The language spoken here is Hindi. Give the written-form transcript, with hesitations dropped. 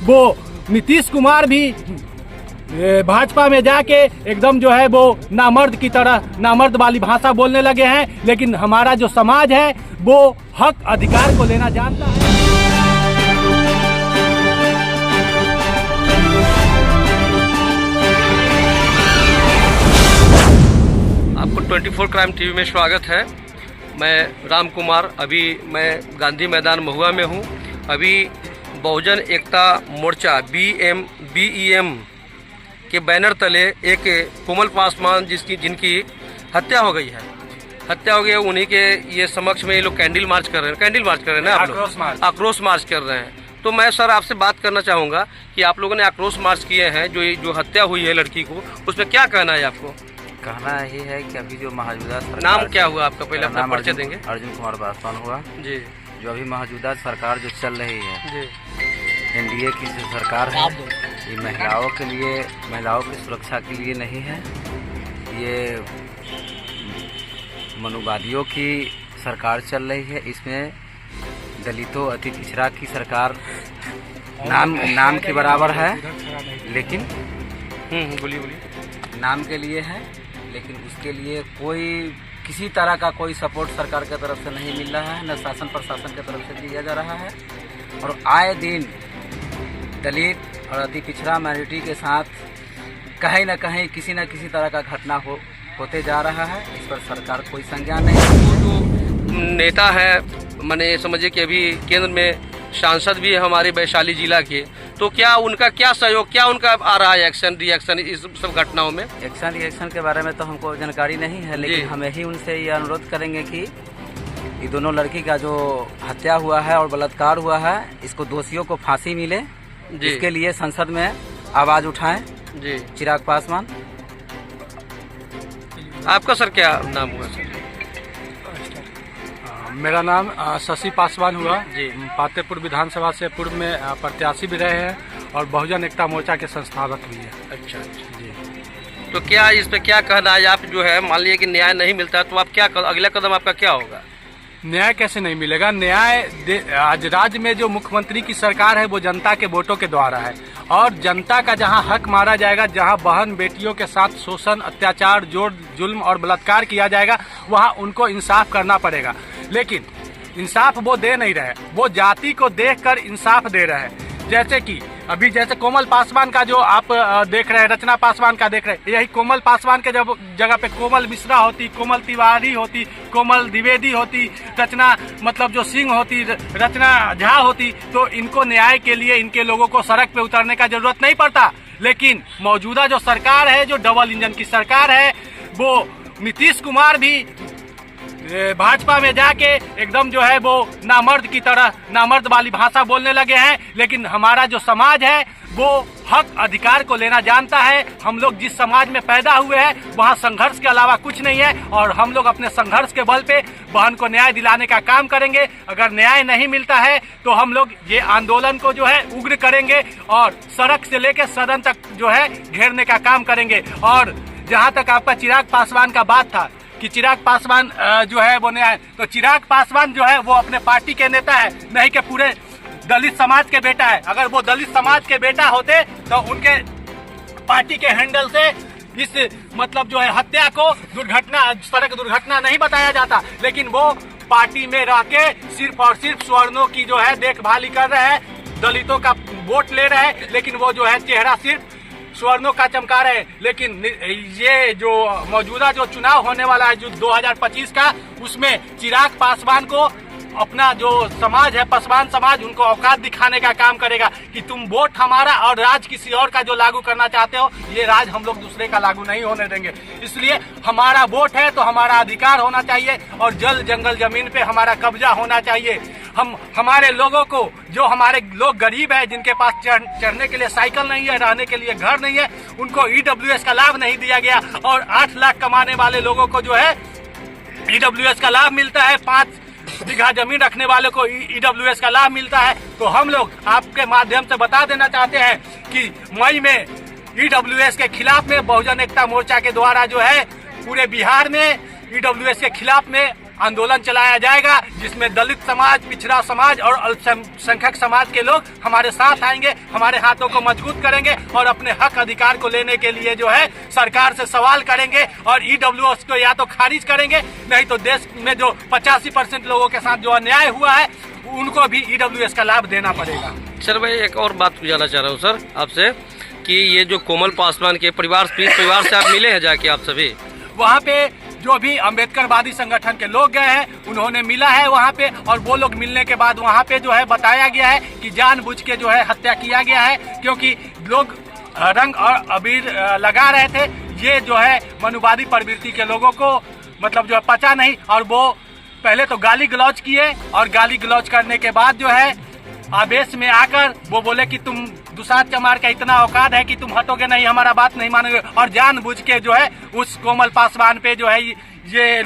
वो नीतीश कुमार भी भाजपा में जाके एकदम जो है वो नामर्द की तरह नामर्द वाली भाषा बोलने लगे हैं। लेकिन हमारा जो समाज है वो हक अधिकार को लेना जानता है। आपको 24 क्राइम टीवी में स्वागत है। मैं राम कुमार, अभी मैं गांधी मैदान महुआ में हूँ। अभी बहुजन एकता मोर्चा BEM के बैनर तले एक कोमल पासवान जिनकी हत्या हो गई है, उन्हीं के ये समक्ष में ये लोग कैंडल मार्च कर रहे हैं ना, आप लोग आक्रोश मार्च कर रहे हैं। तो मैं सर आपसे बात करना चाहूँगा कि आप लोगों ने आक्रोश मार्च किए हैं, जो हत्या हुई है लड़की को, उसमें क्या कहना है आपको? कहना यही है कि अभी जो मौजूदा नाम क्या हुआ आपका, पहले अपना परिचय देंगे? अर्जुन कुमार पासवान हुआ जी। जो अभी मौजूदा सरकार जो चल रही है जी, NDA की जो सरकार है, ये महिलाओं की सुरक्षा के लिए नहीं है, ये मनुवादियों की सरकार चल रही है। इसमें दलितों अति पिछड़ा की सरकार नाम के बराबर है, लेकिन बोलिए नाम के लिए है, लेकिन उसके लिए किसी तरह का कोई सपोर्ट सरकार की तरफ से नहीं मिल रहा है, न शासन प्रशासन की तरफ से दिया जा रहा है। और आए दिन दलित और अति पिछड़ा माइनॉरिटी के साथ कहीं न कहीं किसी न किसी तरह का घटना होते जा रहा है। इस पर सरकार कोई संज्ञान नहीं है। जो नेता है, मैंने समझिए कि अभी केंद्र में सांसद भी है हमारे वैशाली जिला के, तो क्या उनका क्या सहयोग, क्या उनका आ रहा है एक्शन रिएक्शन इस सब घटनाओं में? एक्शन रिएक्शन के बारे में तो हमको जानकारी नहीं है, लेकिन हम यही उनसे ये अनुरोध करेंगे कि ये दोनों लड़की का जो हत्या हुआ है और बलात्कार हुआ है, इसको दोषियों को फांसी मिले, इसके लिए संसद में आवाज उठाएं जी। चिराग पासवान। आपका सर क्या नाम हुआ सर? मेरा नाम शशि पासवान हुआ जी। पातेपुर विधानसभा से पूर्व में प्रत्याशी भी रहे हैं और बहुजन एकता मोर्चा के संस्थापक भी है। अच्छा जी। तो क्या इस पे क्या कहना है? आप जो है मान लीजिए कि न्याय नहीं मिलता है तो आप क्या अगला कदम आपका क्या होगा? न्याय कैसे नहीं मिलेगा? न्याय आज राज्य में जो मुख्यमंत्री की सरकार है वो जनता के वोटों के द्वारा है, और जनता का जहां हक मारा जाएगा, जहां बहन बेटियों के साथ शोषण, अत्याचार, जोर जुल्म और बलात्कार किया जाएगा, वहां उनको इंसाफ करना पड़ेगा। लेकिन इंसाफ वो दे नहीं रहे, वो जाति को देखकर इंसाफ दे रहे हैं। जैसे कि अभी जैसे कोमल पासवान का जो आप देख रहे हैं, रचना पासवान का देख रहे हैं, यही कोमल पासवान के जब जगह पे कोमल मिश्रा होती, कोमल तिवारी होती, कोमल द्विवेदी होती, रचना मतलब जो सिंह होती, रचना झा होती, तो इनको न्याय के लिए इनके लोगों को सड़क पे उतरने का जरूरत नहीं पड़ता। लेकिन मौजूदा जो सरकार है, जो डबल इंजन की सरकार है, वो नीतीश कुमार भी भाजपा में जाके एकदम जो है वो नामर्द की तरह नामर्द वाली भाषा बोलने लगे हैं। लेकिन हमारा जो समाज है वो हक अधिकार को लेना जानता है। हम लोग जिस समाज में पैदा हुए हैं वहाँ संघर्ष के अलावा कुछ नहीं है, और हम लोग अपने संघर्ष के बल पे बहन को न्याय दिलाने का काम करेंगे। अगर न्याय नहीं मिलता है तो हम लोग ये आंदोलन को जो है उग्र करेंगे और सड़क से लेकर सदन तक जो है घेरने का काम करेंगे। और जहाँ तक आपका चिराग पासवान का बात था कि चिराग पासवान जो है वो न्याय, तो चिराग पासवान जो है वो अपने पार्टी के नेता है, नहीं कि पूरे दलित समाज के बेटा है। अगर वो दलित समाज के बेटा होते तो उनके पार्टी के हैंडल से इस मतलब जो है हत्या को सड़क दुर्घटना नहीं बताया जाता। लेकिन वो पार्टी में रह के सिर्फ और सिर्फ स्वर्णों की जो है देखभाल कर रहे हैं, दलितों का वोट ले रहे हैं, लेकिन वो जो है चेहरा सिर्फ स्वर्णों का चमका रहे हैं। लेकिन ये जो मौजूदा जो चुनाव होने वाला है जो 2025 का, उसमें चिराग पासवान को अपना जो समाज है, पासवान समाज, उनको औकात दिखाने का काम करेगा कि तुम वोट हमारा और राज किसी और का जो लागू करना चाहते हो, ये राज हम लोग दूसरे का लागू नहीं होने देंगे। इसलिए हमारा वोट है तो हमारा अधिकार होना चाहिए, और जल जंगल जमीन पे हमारा कब्जा होना चाहिए। हमारे लोगों को, जो हमारे लोग गरीब है, जिनके पास चढ़ने के लिए साइकिल नहीं है, रहने के लिए घर नहीं है, उनको EWS का लाभ नहीं दिया गया। और 8 लाख कमाने वाले लोगों को जो है EWS का लाभ मिलता है, 5 बीघा जमीन रखने वाले को EWS का लाभ मिलता है। तो हम लोग आपके माध्यम से बता देना चाहते हैं कि मई में EWS के खिलाफ में बहुजन एकता मोर्चा के द्वारा जो है पूरे बिहार में EWS के खिलाफ में आंदोलन चलाया जाएगा, जिसमें दलित समाज, पिछड़ा समाज और अल्पसंख्यक समाज के लोग हमारे साथ आएंगे, हमारे हाथों को मजबूत करेंगे और अपने हक अधिकार को लेने के लिए जो है सरकार से सवाल करेंगे और ईडब्ल्यूएस को या तो खारिज करेंगे, नहीं तो देश में जो 85% लोगों के साथ जो अन्याय हुआ है उनको भी ईडब्ल्यूएस का लाभ देना पड़ेगा। सर मैं एक और बात जानना चाह रहा हूँ सर आपसे कि ये जो कोमल पासवान के परिवार से आप मिले हैं जाके आप सभी? वहाँ पे जो भी अम्बेडकरवादी संगठन के लोग गए हैं उन्होंने मिला है वहाँ पे, और वो लोग मिलने के बाद वहाँ पे जो है बताया गया है कि जानबूझ के जो है हत्या किया गया है, क्योंकि लोग रंग और अबीर लगा रहे थे। ये जो है मनुवादी प्रवृत्ति के लोगों को मतलब जो है पचा नहीं, और वो पहले तो गाली गलौज किए और गाली गलौज करने के बाद जो है आवेश में आकर वो बोले कि तुम दुसाध चमार का इतना औकात है कि तुम हटोगे नहीं, हमारा बात नहीं मानोगे, और जानबूझ के जो है उस कोमल पासवान पे जो है ये